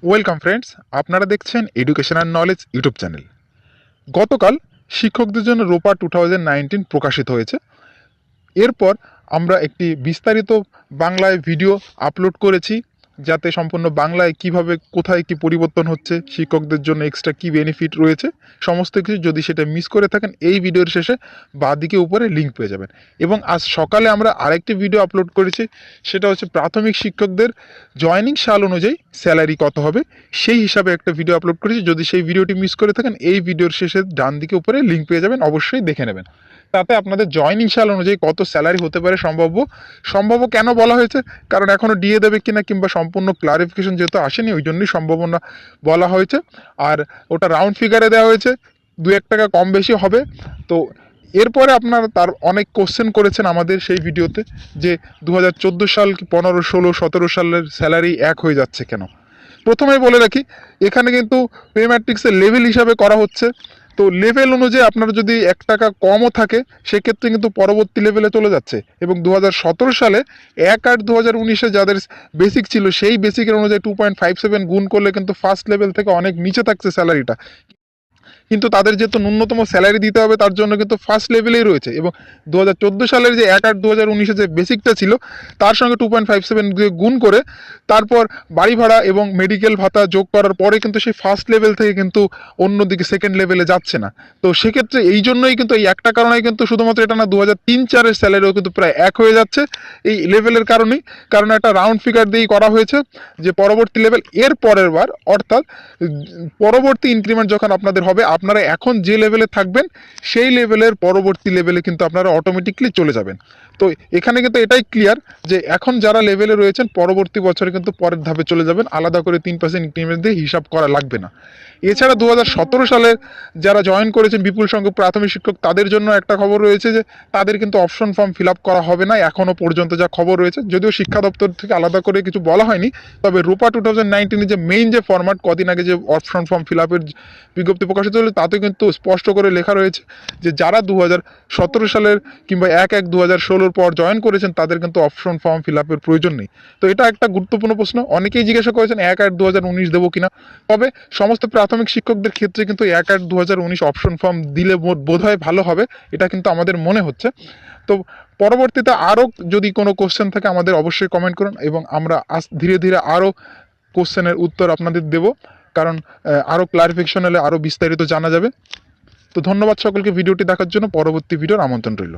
Welcome friends, আপনারা দেখছেন education and knowledge YouTube channel. গতকাল শিক্ষকদের জন্য রোপা 2019 প্রকাশিত হয়েছে। এরপর আমরা একটি বিস্তারিত বাংলায় ভিডিও আপলোড করেছি, যাতে সম্পূর্ণ বাংলায় কিভাবে কোথায় কি পরিবর্তন হচ্ছে, শিক্ষকদের জন্য এক্সট্রা কি বেনিফিট রয়েছে, সমস্ত কিছু। যদি সেটা মিস করে থাকেন, এই ভিডিওর শেষে বাঁদিকে উপরে লিঙ্ক পেয়ে যাবেন। এবং আজ সকালে আমরা আরেকটি ভিডিও আপলোড করেছি, সেটা হচ্ছে প্রাথমিক শিক্ষকদের জয়নিং সাল অনুযায়ী স্যালারি কত হবে সেই হিসাবে একটা ভিডিও আপলোড করেছি। যদি সেই ভিডিওটি মিস করে থাকেন, এই ভিডিওর শেষে ডান দিকে উপরে লিঙ্ক পেয়ে যাবেন, অবশ্যই দেখে নেবেন। তাতে আপনাদের জয়নিং সাল অনুযায়ী কত স্যালারি হতে পারে সম্ভাব্য কেন বলা হয়েছে, কারণ এখনও দিয়ে দেবে কিনা কিংবা সম্পূর্ণ ক্লারিফিকেশন যেহেতু আসেনি, ওই জন্যই সম্ভাবনা বলা হয়েছে। আর ওটা রাউন্ড ফিগারে দেওয়া হয়েছে, 2-1 টাকা কম বেশি হবে। তো এরপরে আপনারা তার অনেক কোশ্চেন করেছেন আমাদের সেই ভিডিওতে, যে 2014 সাল কি 15, 16, 17 সালের স্যালারি এক হয়ে যাচ্ছে কেন। প্রথমেই বলে রাখি, এখানে কিন্তু পে ম্যাট্রিক্সের লেভেল হিসাবে করা হচ্ছে। তো লেভেল অনুযায়ী আপনার যদি 1 টাকা কমও থাকে, সেক্ষেত্রে কিন্তু পরবর্তী লেভেলে চলে যাচ্ছে। এবং 2017 সালে 1/8/2019-এ যাদের বেসিক ছিল, সেই বেসিকের অনুযায়ী 2.57 গুণ করলে কিন্তু ফার্স্ট লেভেল থেকে অনেক নিচে থাকছে স্যালারিটা। কিন্তু তাদের যেহেতু ন্যূনতম স্যালারি দিতে হবে, তার জন্য কিন্তু ফার্স্ট লেভেলেই রয়েছে। এবং 2014 সালের যে 1/8/2019-এ যে বেসিকটা ছিল, তার সঙ্গে 2.57 দিয়ে গুণ করে তারপর বাড়ি ভাড়া এবং মেডিকেল ভাতা যোগ করার পরে কিন্তু সেই ফার্স্ট লেভেল থেকে কিন্তু অন্যদিকে সেকেন্ড লেভেলে যাচ্ছে না। তো সেক্ষেত্রে এই জন্যই কিন্তু এই একটা কারণেই কিন্তু, শুধুমাত্র এটা না, 2003-4-এর স্যালারিও কিন্তু প্রায় এক হয়ে যাচ্ছে এই লেভেলের কারণেই। কারণ একটা রাউন্ড ফিগার দিয়েই করা হয়েছে যে পরবর্তী লেভেল এর পরের বার, অর্থাৎ পরবর্তী ইনক্রিমেন্ট যখন আপনাদের হবে, আপনারা এখন যে লেভেলে থাকবেন সেই লেভেলের পরবর্তী লেভেলে কিন্তু আপনারা অটোমেটিকলি চলে যাবেন। তো এখানে কিন্তু এটাই ক্লিয়ার যে এখন যারা লেভেলে রয়েছেন, পরবর্তী বছরে কিন্তু পরের ধাপে চলে যাবেন, আলাদা করে 3% ইনক্রিমেন্ট দিয়ে হিসাব করা লাগবে না। এছাড়া 2017 সালে যারা জয়েন করেছেন বিপুল সংখ্যক প্রাথমিক শিক্ষক, তাদের জন্য একটা খবর রয়েছে যে তাদের কিন্তু অপশন ফর্ম ফিল আপ করা হবে না, এখনও পর্যন্ত যা খবর রয়েছে। যদিও শিক্ষা দপ্তর থেকে আলাদা করে কিছু বলা হয়নি, তবে রোপা 2019-এর যে মেইন যে ফরম্যাট, কদিন আগে যে অপশন ফর্ম ফিল আপের বিজ্ঞপ্তি প্রকাশিত হলো, তাতে কিন্তু স্পষ্ট করে লেখা রয়েছে যে যারা 2017 সালের কিংবা 1/1/2016 পর জয়েন করেছেন, তাদের কিন্তু অপশন ফর্ম ফিল আপের প্রয়োজন নেই। তো এটা একটা গুরুত্বপূর্ণ প্রশ্ন, অনেকেই জিজ্ঞাসা করেছেন 1/8/2019 দেবো কিনা। তবে সমস্ত প্রাথমিক শিক্ষকদের ক্ষেত্রে কিন্তু 1/8/2019 অপশন ফর্ম দিলে বোধহয় ভালো হবে, এটা কিন্তু আমাদের মনে হচ্ছে। তো পরবর্তীতে আরও যদি কোনো কোশ্চেন থাকে, আমাদের অবশ্যই কমেন্ট করুন, এবং আমরা ধীরে ধীরে আরও কোশ্চেনের উত্তর আপনাদের দেব, কারণ আরও ক্লারিফিকেশন হলে আরও বিস্তারিত জানা যাবে। তো ধন্যবাদ সকলকে ভিডিওটি দেখার জন্য। পরবর্তী ভিডিওর আমন্ত্রণ রইল।